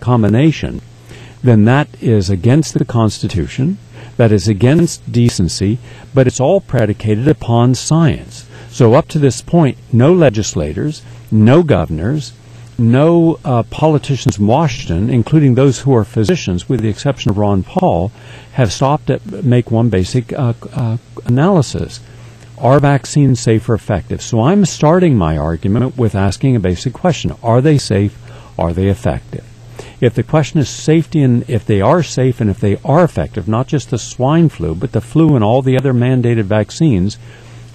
combination, then that is against the Constitution, that is against decency, but it's all predicated upon science. So up to this point, no legislators, no governors, no politicians in Washington, including those who are physicians, with the exception of Ron Paul, have stopped at make one basic analysis. Are vaccines safe or effective? So I'm starting my argument with asking a basic question. Are they safe? Are they effective? If the question is safety, and if they are safe and if they are effective, not just the swine flu, but the flu and all the other mandated vaccines,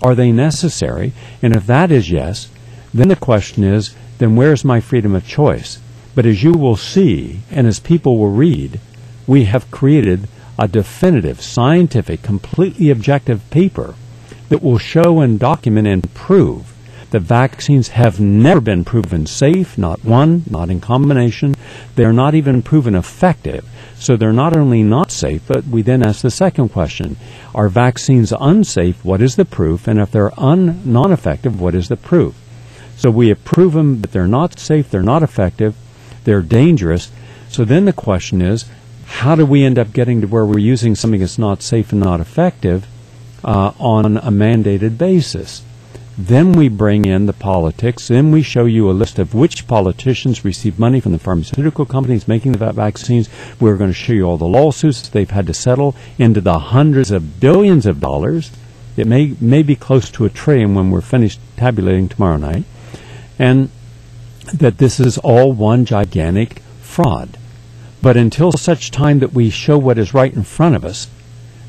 are they necessary? And if that is yes, then the question is, then where's my freedom of choice? But as you will see, and as people will read, we have created a definitive, scientific, completely objective paper that will show and document and prove that vaccines have never been proven safe, not one, not in combination. They're not even proven effective. So they're not only not safe, but we then ask the second question. Are vaccines unsafe? What is the proof? And if they're non-effective, what is the proof? So we have proven that they're not safe, they're not effective, they're dangerous. So then the question is, how do we end up getting to where we're using something that's not safe and not effective on a mandated basis? Then we bring in the politics. Then we show you a list of which politicians receive money from the pharmaceutical companies making the vaccines. We're going to show you all the lawsuits they've had to settle into the hundreds of billions of dollars. It may be close to $1 trillion when we're finished tabulating tomorrow night. And that this is all one gigantic fraud. But until such time that we show what is right in front of us,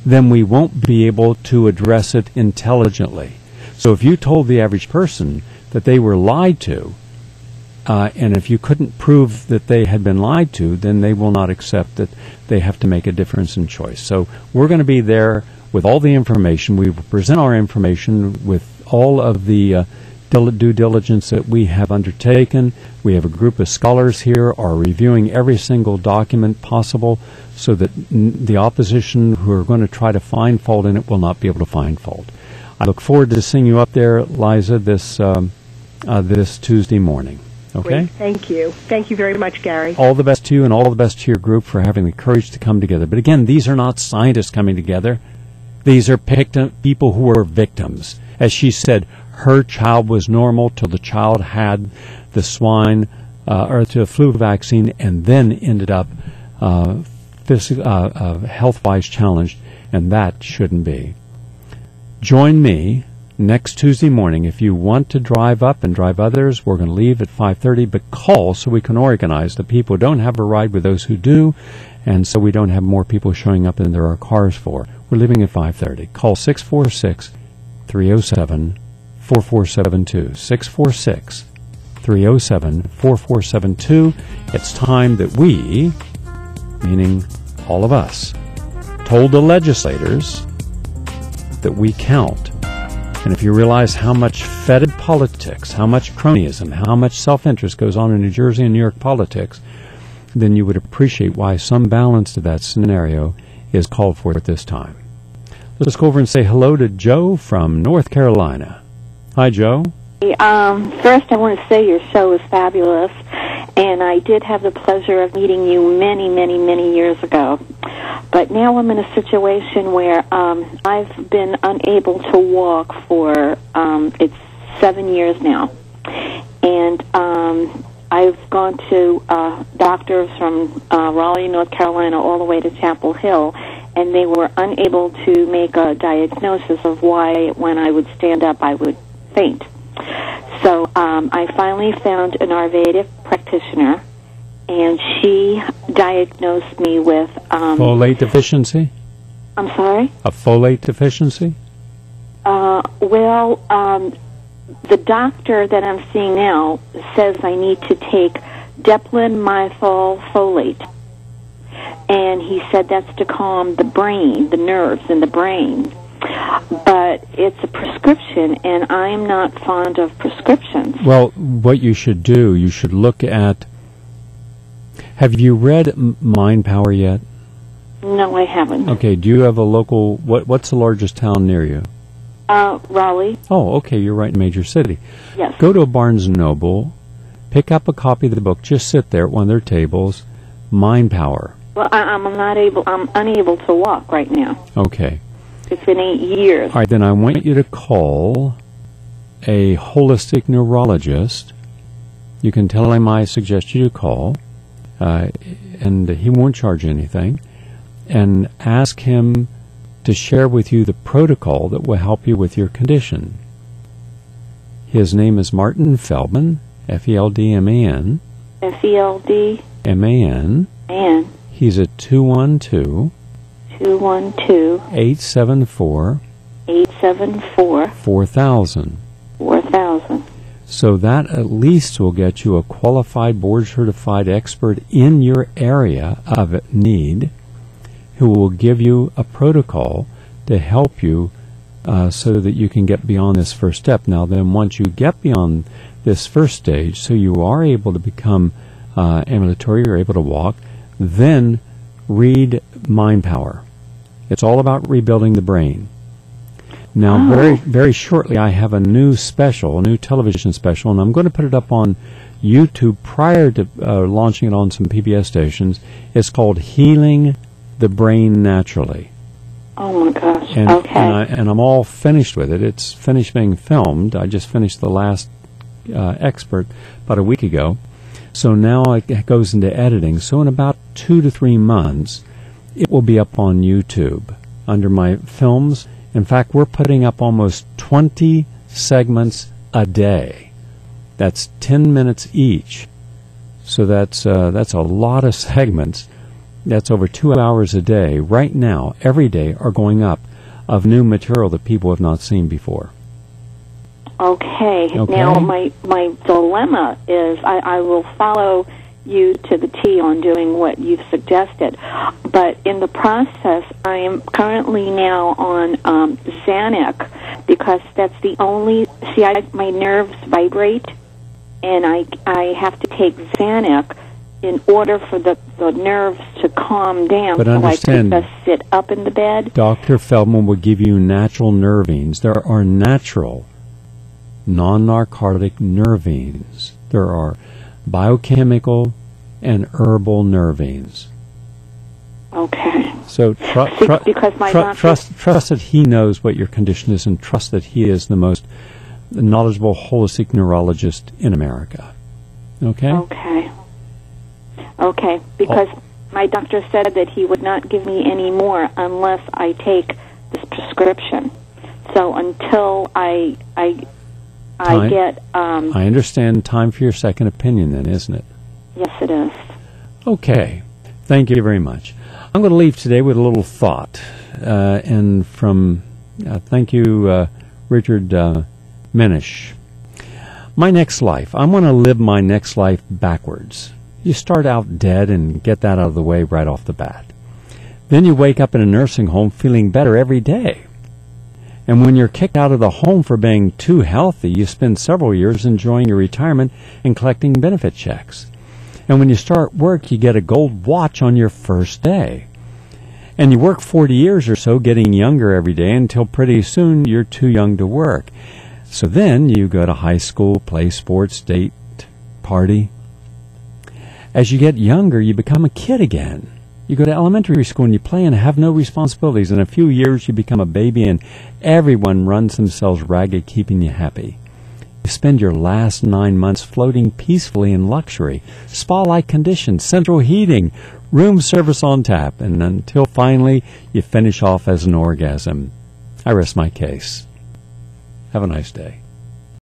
then we won't be able to address it intelligently. So if you told the average person that they were lied to, and if you couldn't prove that they had been lied to, then they will not accept that they have to make a difference in choice. So we're going to be there with all the information. We will present our information with all of the due diligence that we have undertaken. We have a group of scholars here are reviewing every single document possible so that the opposition who are going to try to find fault in it will not be able to find fault. I look forward to seeing you up there, Liza, this Tuesday morning. Okay? Great. Thank you. Thank you very much, Gary. All the best to you and all the best to your group for having the courage to come together. But again, these are not scientists coming together. These are people who are victims. As she said, her child was normal till the child had the swine or the flu vaccine and then ended up health-wise challenged, and that shouldn't be. Join me next Tuesday morning. If you want to drive up and drive others, we're going to leave at 5:30, but call so we can organize. The people who don't have a ride with those who do, and so we don't have more people showing up than there are cars for. We're leaving at 5:30. Call 646-307-4472. 646-307-4472. It's time that we, meaning all of us, told the legislators that we count. And if you realize how much fetid politics, how much cronyism, how much self-interest goes on in New Jersey and New York politics, then you would appreciate why some balance to that scenario is called for at this time. Let's go over and say hello to Joe from North Carolina. Hi, Joe. First, I want to say your show is fabulous, and I did have the pleasure of meeting you many, many, many years ago. But now I'm in a situation where I've been unable to walk for, it's 7 years now. And I've gone to doctors from Raleigh, North Carolina, all the way to Chapel Hill, and they were unable to make a diagnosis of why when I would stand up I would faint. So I finally found an Ayurvedic practitioner, and she diagnosed me with... folate deficiency? I'm sorry? A folate deficiency? The doctor that I'm seeing now says I need to take deplenmethylfolate. And he said that's to calm the brain, the nerves in the brain. But it's a prescription, and I'm not fond of prescriptions. Well, what you should do, you should look at... Have you read Mind Power yet? No, I haven't. Okay, do you have a local... What's the largest town near you? Raleigh. Oh, okay, you're right in a major city. Yes. Go to a Barnes & Noble, pick up a copy of the book, just sit there at one of their tables, Mind Power. Well, I'm unable to walk right now. Okay. It's been 8 years. All right, then I want you to call a holistic neurologist. You can tell him I suggest you to call, and he won't charge anything, and ask him to share with you the protocol that will help you with your condition. His name is Martin Feldman, Feldman. Feldman. He's at 212-874-4000. 4000. So that at least will get you a qualified, board-certified expert in your area of need who will give you a protocol to help you so that you can get beyond this first step. Now then, once you get beyond this first stage, so you are able to become ambulatory, you're able to walk, then read Mind Power. It's all about rebuilding the brain. Now, very, very shortly, I have a new special, a new television special, and I'm going to put it up on YouTube prior to launching it on some PBS stations. It's called Healing the Brain Naturally. Oh, my gosh. And I'm all finished with it. It's finished being filmed. I just finished the last expert about a week ago. So now it goes into editing. So in about 2 to 3 months, it will be up on YouTube under my films. In fact, we're putting up almost 20 segments a day. That's 10 minutes each. So that's a lot of segments. That's over 2 hours a day. Right now, every day, are going up of new material that people have not seen before. Okay. Now, my dilemma is I will follow you to the T on doing what you've suggested, but in the process, I am currently now on Xanax because that's the only. See, my nerves vibrate, and I have to take Xanax in order for the nerves to calm down. But so understand, I can just sit up in the bed. Dr. Feldman will give you natural nervines. There are natural, non-narcotic nervines. There are biochemical and herbal nervines. Okay. So because my doctor trust that he knows what your condition is, and trust that he is the most knowledgeable holistic neurologist in America. Okay? Okay. Because my doctor said that he would not give me any more unless I take this prescription. So until I get I understand. Time for your second opinion then, isn't it? Yes, it is. Okay. Thank you very much. I'm going to leave today with a little thought. And from, thank you, Richard Minish. My next life. I'm going to live my next life backwards. You start out dead and get that out of the way right off the bat. Then you wake up in a nursing home feeling better every day. And when you're kicked out of the home for being too healthy, you spend several years enjoying your retirement and collecting benefit checks. And when you start work, you get a gold watch on your first day. And you work 40 years or so, getting younger every day until pretty soon you're too young to work. So then you go to high school, play sports, date, party. As you get younger, you become a kid again. You go to elementary school and you play and have no responsibilities. In a few years, you become a baby and everyone runs themselves ragged, keeping you happy. You spend your last 9 months floating peacefully in luxury, spa-like conditions, central heating, room service on tap, and until finally you finish off as an orgasm. I rest my case. Have a nice day.